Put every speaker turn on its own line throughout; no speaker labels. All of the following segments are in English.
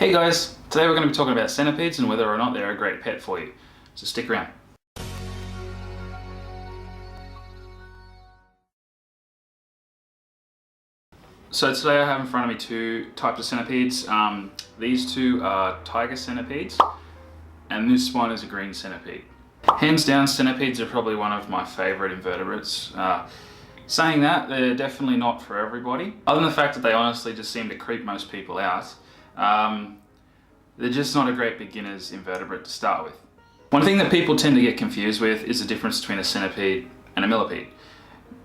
Hey guys, today we're going to be talking about centipedes and whether or not they're a great pet for you. So stick around. So today I have in front of me two types of centipedes. These two are tiger centipedes and this one is a green centipede. Hands down, centipedes are probably one of my favourite invertebrates. Saying that, they're definitely not for everybody. Other than the fact that they honestly just seem to creep most people out. They're just not a great beginner's invertebrate to start with. One thing that people tend to get confused with is the difference between a centipede and a millipede.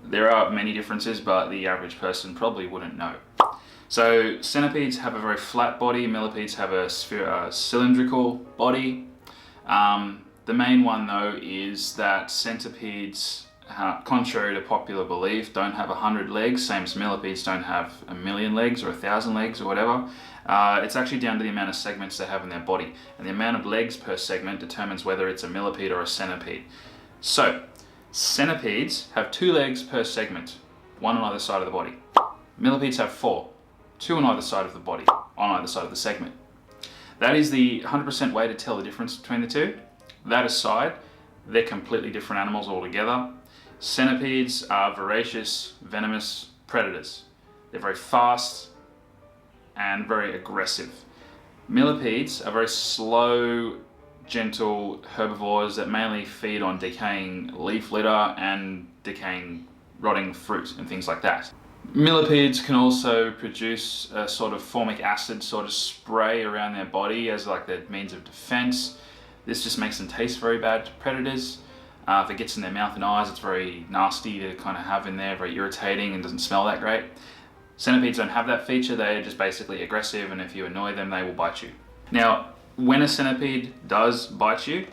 There are many differences, but the average person probably wouldn't know. So centipedes have a very flat body, millipedes have a cylindrical body. The main one though is that centipedes, contrary to popular belief, don't have 100 legs, same as millipedes don't have 1,000,000 legs or 1,000 legs or whatever. It's actually down to the amount of segments they have in their body, and the amount of legs per segment determines whether it's a millipede or a centipede. So, centipedes have 2 legs per segment, one on either side of the body. Millipedes have 4, 2 on either side of the body, on either side of the segment. That is the 100% way to tell the difference between the two. That aside, they're completely different animals altogether. Centipedes are voracious, venomous predators. They're very fast and very aggressive. Millipedes are very slow, gentle herbivores that mainly feed on decaying leaf litter and decaying, rotting fruit and things like that. Millipedes can also produce a sort of formic acid sort of spray around their body as like their means of defense. This just makes them taste very bad to predators. If it gets in their mouth and eyes, it's very nasty to kind of have in there, very irritating and doesn't smell that great. Centipedes don't have that feature, they're just basically aggressive, and if you annoy them, they will bite you. Now, when a centipede does bite you,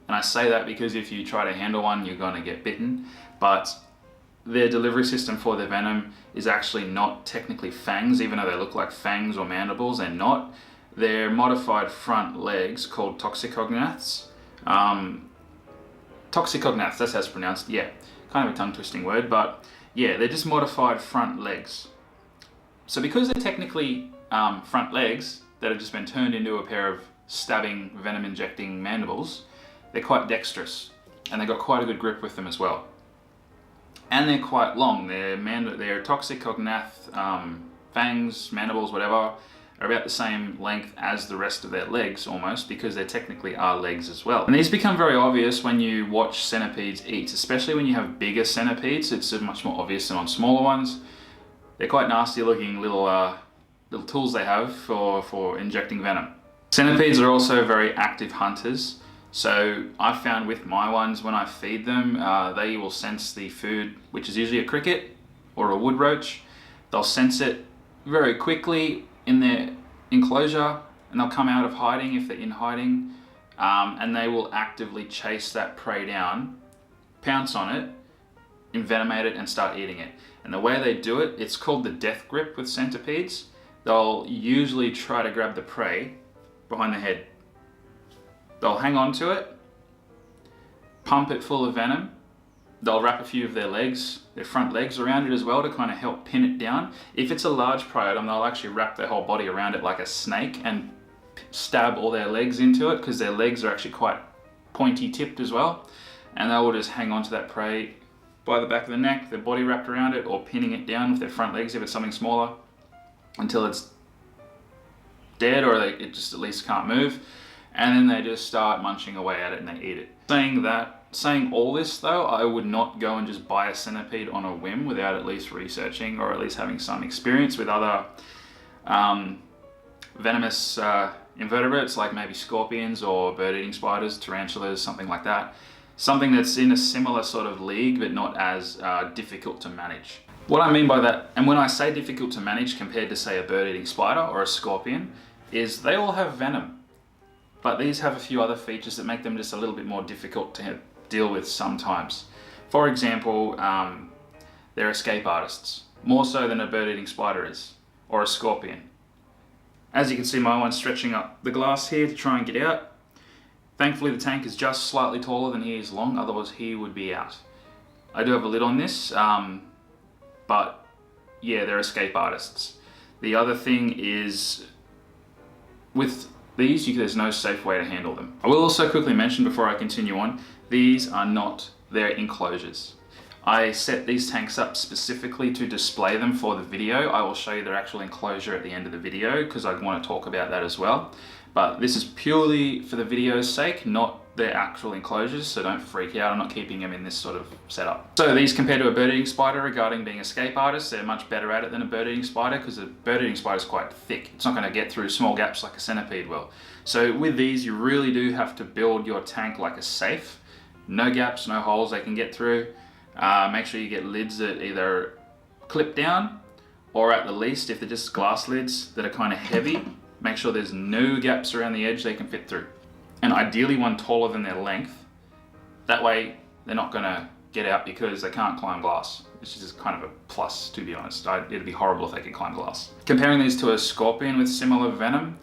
and I say that because if you try to handle one, you're going to get bitten, but their delivery system for their venom is actually not technically fangs, even though they look like fangs or mandibles, they're not. They're modified front legs called toxicognaths. Toxicognaths, that's how it's pronounced, yeah. Kind of a tongue-twisting word, but yeah, they're just modified front legs. So because they're technically front legs that have just been turned into a pair of stabbing, venom-injecting mandibles, they're quite dexterous, and they've got quite a good grip with them as well. And they're quite long. They're toxicognath fangs, mandibles, whatever, are about the same length as the rest of their legs almost, because they technically are legs as well. And these become very obvious when you watch centipedes eat, especially when you have bigger centipedes. It's much more obvious than on smaller ones. They're quite nasty looking little tools they have for injecting venom. Centipedes are also very active hunters. So I found with my ones, when I feed them, they will sense the food, which is usually a cricket or a wood roach. They'll sense it very quickly in their enclosure, and they'll come out of hiding if they're in hiding, and they will actively chase that prey down, pounce on it, envenomate it, and start eating it. And the way they do it, it's called the death grip with centipedes. They'll usually try to grab the prey behind the head. They'll hang on to it, pump it full of venom. They'll wrap a few of their legs, their front legs around it as well to kind of help pin it down. If it's a large prey item, they'll actually wrap their whole body around it like a snake and stab all their legs into it, because their legs are actually quite pointy tipped as well. And they will just hang on to that prey by the back of the neck, their body wrapped around it, or pinning it down with their front legs if it's something smaller, until it's dead or it just at least can't move. And then they just start munching away at it and they eat it. Saying all this though, I would not go and just buy a centipede on a whim without at least researching or at least having some experience with other venomous invertebrates, like maybe scorpions or bird-eating spiders, tarantulas, something like that. Something that's in a similar sort of league but not as difficult to manage. What I mean by that, and when I say difficult to manage compared to say a bird-eating spider or a scorpion, is they all have venom. But these have a few other features that make them just a little bit more difficult to deal with sometimes. For example, they're escape artists, more so than a bird-eating spider is, or a scorpion. As you can see, my one's stretching up the glass here to try and get out. Thankfully the tank is just slightly taller than he is long, otherwise he would be out. I do have a lid on this, but yeah, they're escape artists. The other thing is with these, there's no safe way to handle them. I will also quickly mention before I continue on, these are not their enclosures. I set these tanks up specifically to display them for the video. I will show you their actual enclosure at the end of the video because I want to talk about that as well. But this is purely for the video's sake, not their actual enclosures, so don't freak out. I'm not keeping them in this sort of setup. So these compared to a bird-eating spider regarding being escape artists, they're much better at it than a bird-eating spider because a bird-eating spider is quite thick. It's not going to get through small gaps like a centipede will. So with these, you really do have to build your tank like a safe. No gaps, no holes they can get through. Make sure you get lids that either clip down or at the least, if they're just glass lids that are kind of heavy, make sure there's no gaps around the edge they can fit through. And ideally one taller than their length. That way they're not going to get out because they can't climb glass, which is kind of a plus, to be honest. It'd be horrible if they could climb glass. Comparing these to a scorpion with similar venom,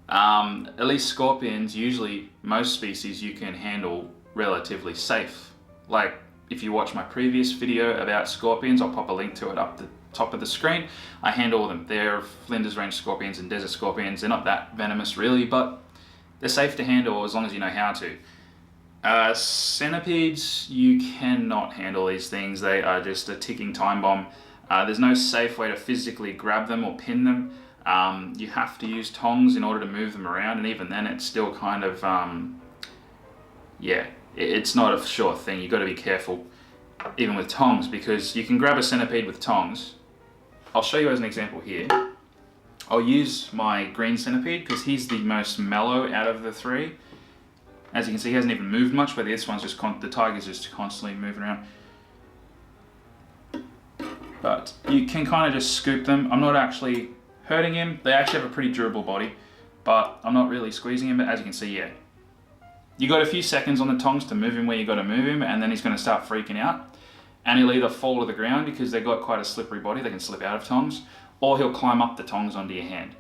at least scorpions, usually most species you can handle relatively safe. Like if you watch my previous video about scorpions, I'll pop a link to it up the top of the screen. I handle them. They're Flinders Range scorpions and desert scorpions. They're not that venomous really, but they're safe to handle as long as you know how to. Centipedes, you cannot handle these things. They are just a ticking time bomb. There's no safe way to physically grab them or pin them. You have to use tongs in order to move them around, and even then it's still kind of, yeah, it's not a sure thing. You've got to be careful even with tongs because you can grab a centipede with tongs. I'll show you as an example here. I'll use my green centipede because he's the most mellow out of the three. As you can see, he hasn't even moved much, but this one's just, the tiger's just constantly moving around. But you can kind of just scoop them. I'm not actually hurting him. They actually have a pretty durable body, but I'm not really squeezing him, but as you can see, yeah. You got a few seconds on the tongs to move him where you got to move him, and then he's going to start freaking out. And he'll either fall to the ground because they've got quite a slippery body, they can slip out of tongs, or he'll climb up the tongs onto your hand.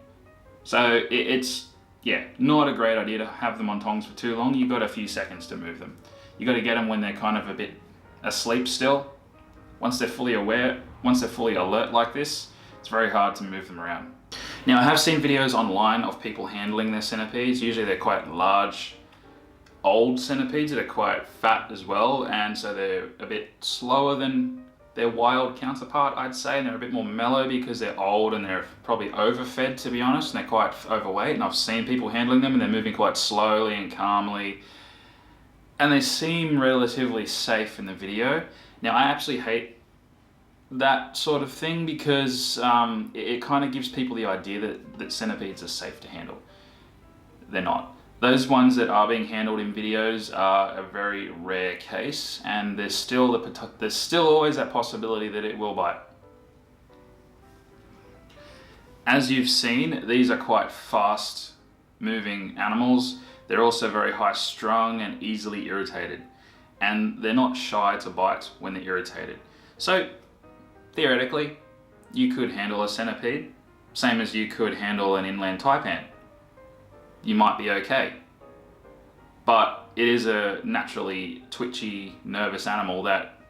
So it's, yeah, not a great idea to have them on tongs for too long. You've got a few seconds to move them. You got to get them when they're kind of a bit asleep still. Once they're fully aware, once they're fully alert like this, it's very hard to move them around. Now I have seen videos online of people handling their centipedes. Usually they're quite large, old centipedes that are quite fat as well, and so they're a bit slower than their wild counterpart, I'd say, and they're a bit more mellow because they're old and they're probably overfed, to be honest, and they're quite overweight, and I've seen people handling them and they're moving quite slowly and calmly, and they seem relatively safe in the video. Now I actually hate that sort of thing because it kind of gives people the idea that centipedes are safe to handle. They're not. Those ones that are being handled in videos are a very rare case, and there's still always that possibility that it will bite. As you've seen, these are quite fast moving animals. They're also very high strung and easily irritated, and they're not shy to bite when they're irritated. So theoretically, you could handle a centipede, same as you could handle an inland taipan. You might be okay. But it is a naturally twitchy, nervous animal that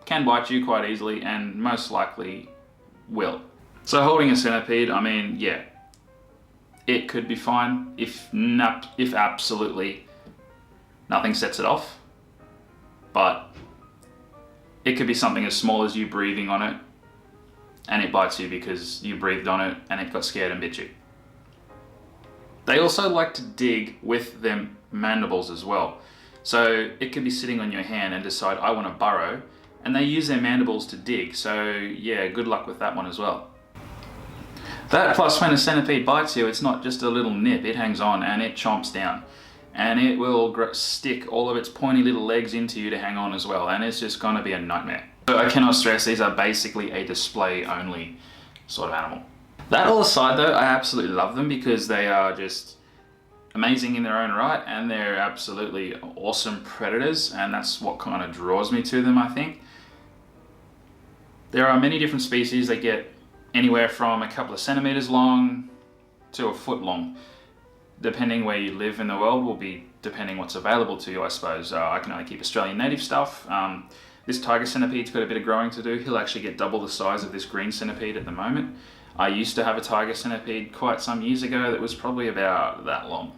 can bite you quite easily and most likely will. So holding a centipede, I mean, yeah, it could be fine if absolutely nothing sets it off. But it could be something as small as you breathing on it and it bites you because you breathed on it and it got scared and bit you. They also like to dig with their mandibles as well. So it could be sitting on your hand and decide, I want to burrow, and they use their mandibles to dig. So yeah, good luck with that one as well. That plus when a centipede bites you, it's not just a little nip, it hangs on and it chomps down. And it will stick all of its pointy little legs into you to hang on as well, and it's just going to be a nightmare. So I cannot stress, these are basically a display only sort of animal. That all aside though, I absolutely love them because they are just amazing in their own right, and they're absolutely awesome predators, and that's what kind of draws me to them, I think. There are many different species that get anywhere from a couple of centimeters long to a foot long. Depending where you live in the world will be depending what's available to you, I suppose. I can only keep Australian native stuff. This tiger centipede's got a bit of growing to do. He'll actually get double the size of this green centipede at the moment. I used to have a tiger centipede quite some years ago that was probably about that long,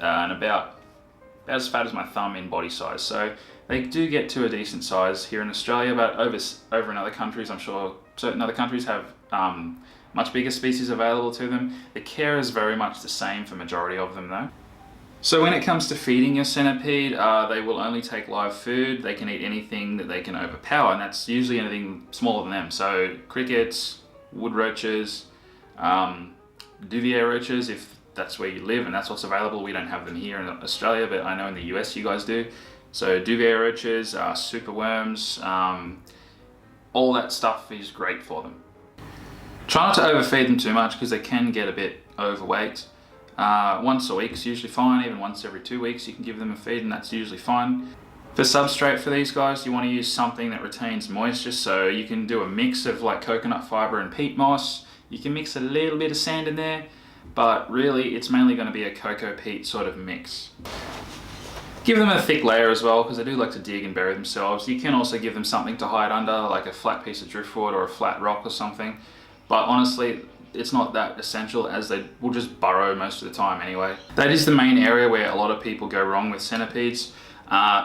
and about as fat as my thumb in body size. So they do get to a decent size here in Australia, but over in other countries, I'm sure certain other countries have much bigger species available to them. The care is very much the same for majority of them though. So when it comes to feeding your centipede, they will only take live food. They can eat anything that they can overpower, and that's usually anything smaller than them. So crickets, wood roaches, duvier roaches, if that's where you live and that's what's available. We don't have them here in Australia, but I know in the US you guys do. So duvier roaches, super worms, all that stuff is great for them. Try not to overfeed them too much because they can get a bit overweight. Once a week is usually fine, even once every 2 weeks you can give them a feed and that's usually fine. For substrate for these guys, you want to use something that retains moisture, so you can do a mix of like coconut fibre and peat moss. You can mix a little bit of sand in there, but really it's mainly going to be a cocoa peat sort of mix. Give them a thick layer as well because they do like to dig and bury themselves. You can also give them something to hide under, like a flat piece of driftwood or a flat rock or something, but honestly it's not that essential as they will just burrow most of the time anyway. That is the main area where a lot of people go wrong with centipedes,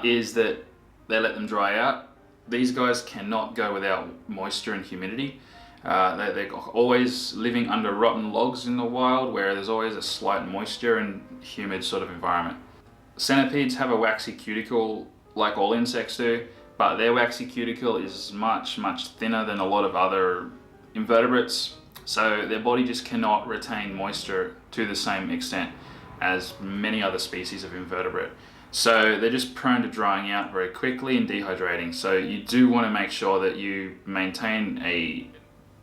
is that they let them dry out. These guys cannot go without moisture and humidity. They're always living under rotten logs in the wild where there's always a slight moisture and humid sort of environment. Centipedes have a waxy cuticle like all insects do, but their waxy cuticle is much thinner than a lot of other invertebrates. So their body just cannot retain moisture to the same extent as many other species of invertebrate. So they're just prone to drying out very quickly and dehydrating. So you do want to make sure that you maintain a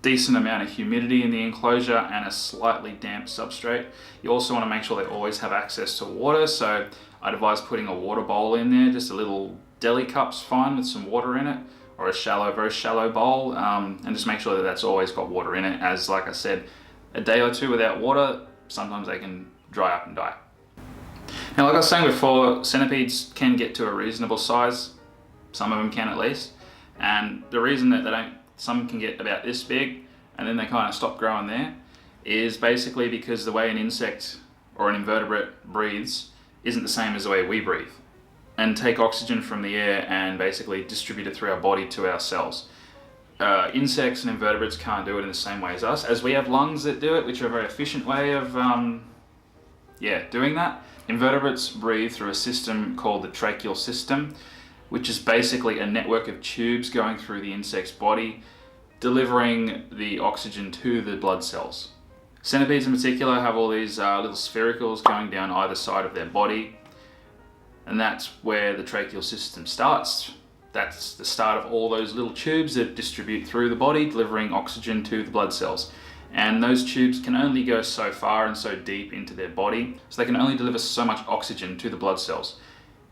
decent amount of humidity in the enclosure and a slightly damp substrate. You also want to make sure they always have access to water. So I'd advise putting a water bowl in there, just a little deli cup's fine with some water in it, or a very shallow bowl, and just make sure that that's always got water in it, as like I said, a day or two without water, sometimes they can dry up and die. Now like I was saying before, centipedes can get to a reasonable size, some of them can at least, and the reason that some can get about this big and then they kind of stop growing there is basically because the way an insect or an invertebrate breathes isn't the same as the way we breathe, and take oxygen from the air and basically distribute it through our body to our cells. Insects and invertebrates can't do it in the same way as us, as we have lungs that do it, which are a very efficient way of doing that. Invertebrates breathe through a system called the tracheal system, which is basically a network of tubes going through the insect's body, delivering the oxygen to the blood cells. Centipedes in particular have all these little sphericals going down either side of their body, and that's where the tracheal system starts. That's the start of all those little tubes that distribute through the body, delivering oxygen to the blood cells. And those tubes can only go so far and so deep into their body, so they can only deliver so much oxygen to the blood cells.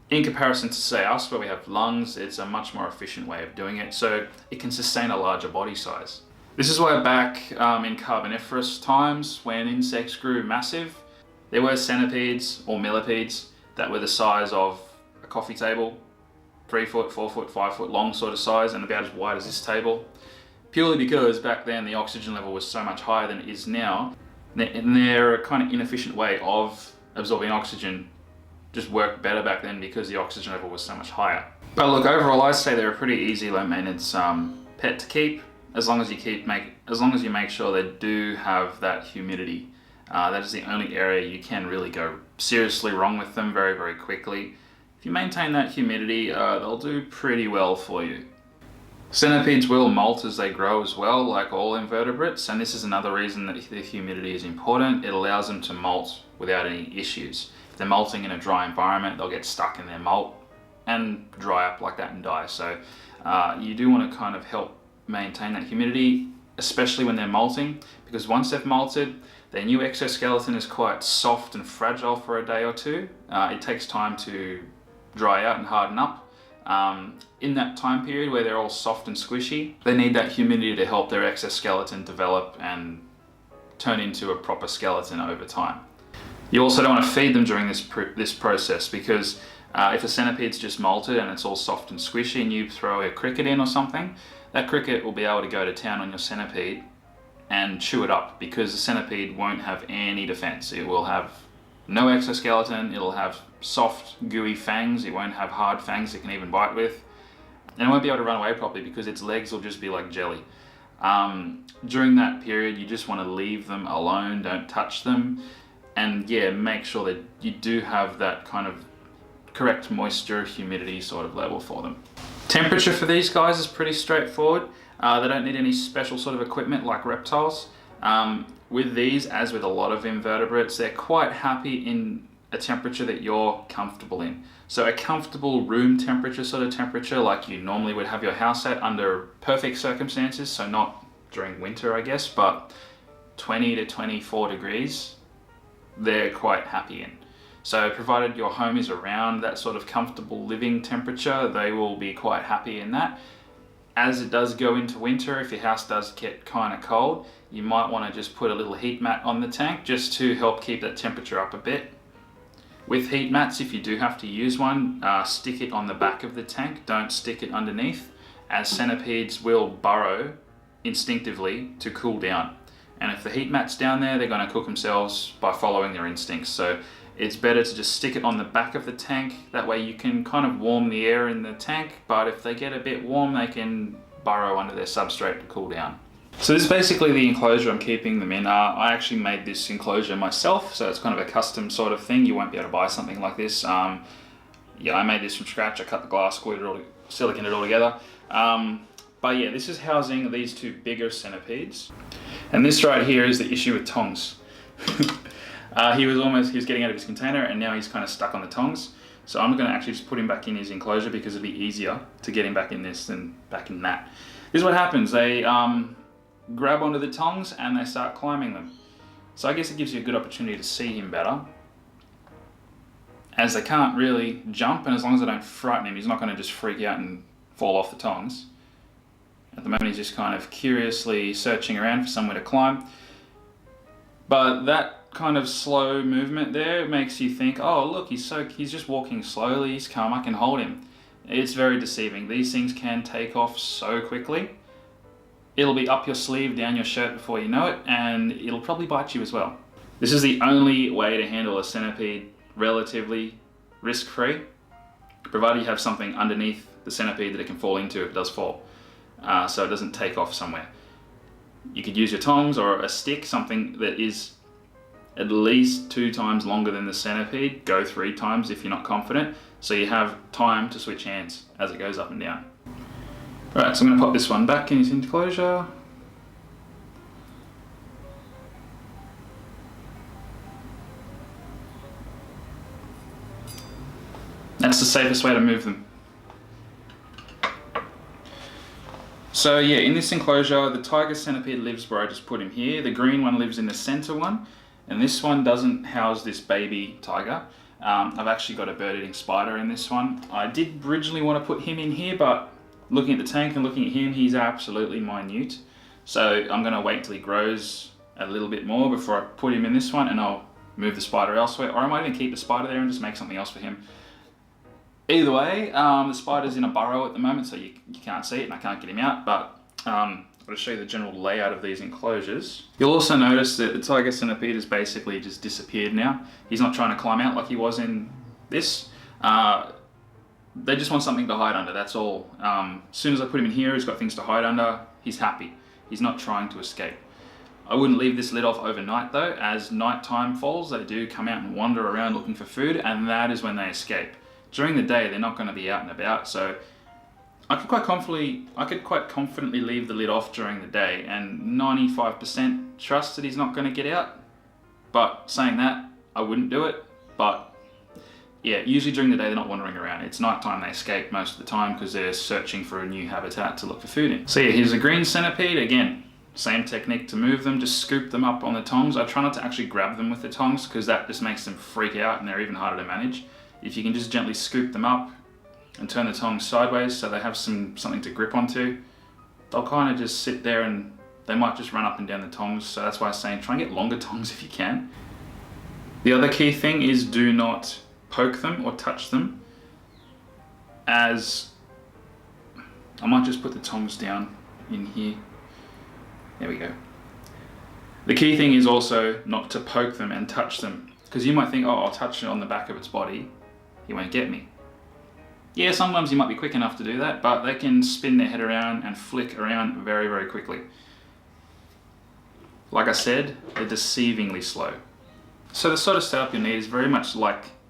In comparison to say us, where we have lungs, it's a much more efficient way of doing it, so it can sustain a larger body size. This is why back in Carboniferous times, when insects grew massive, there were centipedes or millipedes that were the size of a coffee table, 3 foot, 4 foot, 5 foot long sort of size, and about as wide as this table. Purely because back then the oxygen level was so much higher than it is now, and they're a kind of inefficient way of absorbing oxygen just worked better back then because the oxygen level was so much higher. But look, overall I'd say they're a pretty easy, low maintenance pet to keep, as long as you make sure they do have that humidity. That is the only area you can really go seriously wrong with them very quickly. If you maintain that humidity, they'll do pretty well for you. Centipedes will molt as they grow as well, like all invertebrates, and this is another reason that the humidity is important. It allows them to molt without any issues. If they're molting in a dry environment, they'll get stuck in their molt and dry up like that and die. So you do want to kind of help maintain that humidity, especially when they're molting, because once they've molted, their new exoskeleton is quite soft and fragile for a day or two. It takes time to dry out and harden up. In that time period where they're all soft and squishy, they need that humidity to help their exoskeleton develop and turn into a proper skeleton over time. You also don't want to feed them during this process, because if a centipede's just molted and it's all soft and squishy and you throw a cricket in or something, that cricket will be able to go to town on your centipede and chew it up, because the centipede won't have any defense. It will have no exoskeleton, it'll have soft, gooey fangs, it won't have hard fangs it can even bite with, and it won't be able to run away properly because its legs will just be like jelly. During that period, you just want to leave them alone, don't touch them, and yeah, make sure that you do have that kind of correct moisture, humidity sort of level for them. Temperature for these guys is pretty straightforward. They don't need any special sort of equipment like reptiles. With these, as with a lot of invertebrates, they're quite happy in a temperature that you're comfortable in. So a comfortable room temperature sort of temperature, like you normally would have your house at under perfect circumstances, so not during winter I guess, but 20 to 24 degrees, they're quite happy in. So provided your home is around that sort of comfortable living temperature, they will be quite happy in that. As it does go into winter, if your house does get kind of cold, you might want to just put a little heat mat on the tank just to help keep that temperature up a bit. With heat mats, if you do have to use one, stick it on the back of the tank, don't stick it underneath, as centipedes will burrow instinctively to cool down. And if the heat mat's down there, they're going to cook themselves by following their instincts. So it's better to just stick it on the back of the tank. That way you can kind of warm the air in the tank, but if they get a bit warm, they can burrow under their substrate to cool down. So this is basically the enclosure I'm keeping them in. I actually made this enclosure myself, so it's kind of a custom sort of thing. You won't be able to buy something like this. Yeah, I made this from scratch. I cut the glass, siliconed it all together. But yeah, this is housing these two bigger centipedes. And this right here is the issue with tongs. He was getting out of his container, and now he's kind of stuck on the tongs. So I'm going to actually just put him back in his enclosure because it'll be easier to get him back in this than back in that. This is what happens. They grab onto the tongs and they start climbing them. So I guess it gives you a good opportunity to see him better, as they can't really jump, and as long as I don't frighten him, he's not going to just freak out and fall off the tongs. At the moment he's just kind of curiously searching around for somewhere to climb. But that kind of slow movement there makes you think, oh look, he's just walking slowly, he's calm, I can hold him. It's very deceiving. These things can take off so quickly. It'll be up your sleeve, down your shirt before you know it, and it'll probably bite you as well. This is the only way to handle a centipede relatively risk-free, provided you have something underneath the centipede that it can fall into if it does fall, so it doesn't take off somewhere. You could use your tongs or a stick, something that is at least 2 times longer than the centipede, go 3 times if you're not confident, so you have time to switch hands as it goes up and down. Alright, so I'm going to pop this one back in its enclosure. That's the safest way to move them. So yeah, in this enclosure, the tiger centipede lives where I just put him here. The green one lives in the center one, and this one doesn't house this baby tiger. I've actually got a bird-eating spider in this one. I did originally want to put him in here, but looking at the tank and looking at him, he's absolutely minute. So I'm going to wait till he grows a little bit more before I put him in this one, and I'll move the spider elsewhere, or I might even keep the spider there and just make something else for him. Either way, the spider's in a burrow at the moment, so you can't see it and I can't get him out, but I'll just show you the general layout of these enclosures. You'll also notice that the tiger centipede has basically just disappeared now. He's not trying to climb out like he was in this. They just want something to hide under, that's all. As soon as I put him in here, he's got things to hide under, he's happy. He's not trying to escape. I wouldn't leave this lid off overnight though. As nighttime falls, they do come out and wander around looking for food, and that is when they escape. During the day, they're not going to be out and about, so I could quite confidently leave the lid off during the day and 95% trust that he's not going to get out. But saying that, I wouldn't do it. But yeah, usually during the day they're not wandering around. It's nighttime they escape most of the time because they're searching for a new habitat to look for food in. So yeah, here's a green centipede. Again, same technique to move them, just scoop them up on the tongs. I try not to actually grab them with the tongs because that just makes them freak out and they're even harder to manage. If you can just gently scoop them up and turn the tongs sideways so they have something to grip onto, they'll kind of just sit there and they might just run up and down the tongs. So that's why I'm saying try and get longer tongs if you can. The other key thing is do not poke them or touch them, as I might just put the tongs down in here. There we go. The key thing is also not to poke them and touch them, because you might think, oh, I'll touch it on the back of its body, he won't get me. Yeah, sometimes you might be quick enough to do that, but they can spin their head around and flick around very, very quickly. Like I said, they're deceivingly slow. So the sort of setup you need is very much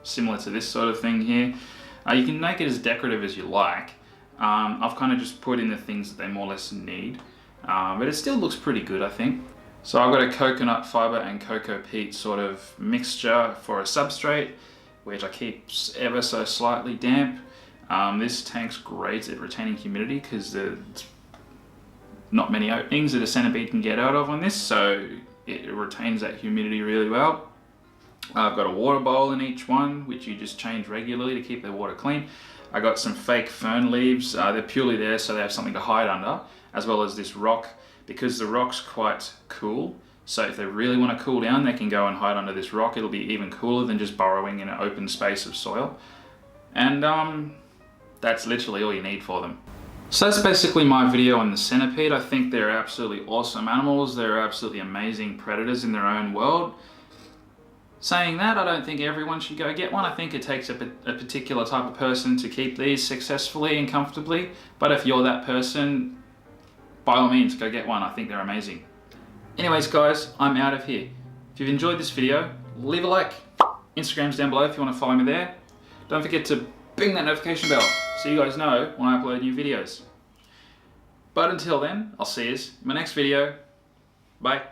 similar to this sort of thing here. You can make it as decorative as you like. I've kind of just put in the things that they more or less need, but it still looks pretty good, I think. So I've got a coconut fiber and cocoa peat sort of mixture for a substrate, which I keep ever so slightly damp. This tank's great at retaining humidity because there's not many openings that a centipede can get out of on this, so it retains that humidity really well. I've got a water bowl in each one, which you just change regularly to keep the water clean. I got some fake fern leaves. They're purely there so they have something to hide under, as well as this rock, because the rock's quite cool. So if they really want to cool down, they can go and hide under this rock. It'll be even cooler than just burrowing in an open space of soil. And that's literally all you need for them. So that's basically my video on the centipede. I think they're absolutely awesome animals. They're absolutely amazing predators in their own world. Saying that, I don't think everyone should go get one. I think it takes a particular type of person to keep these successfully and comfortably. But if you're that person, by all means, go get one. I think they're amazing. Anyways, guys, I'm out of here. If you've enjoyed this video, leave a like. Instagram's down below if you want to follow me there. Don't forget to bing that notification bell so you guys know when I upload new videos. But until then, I'll see you in my next video. Bye.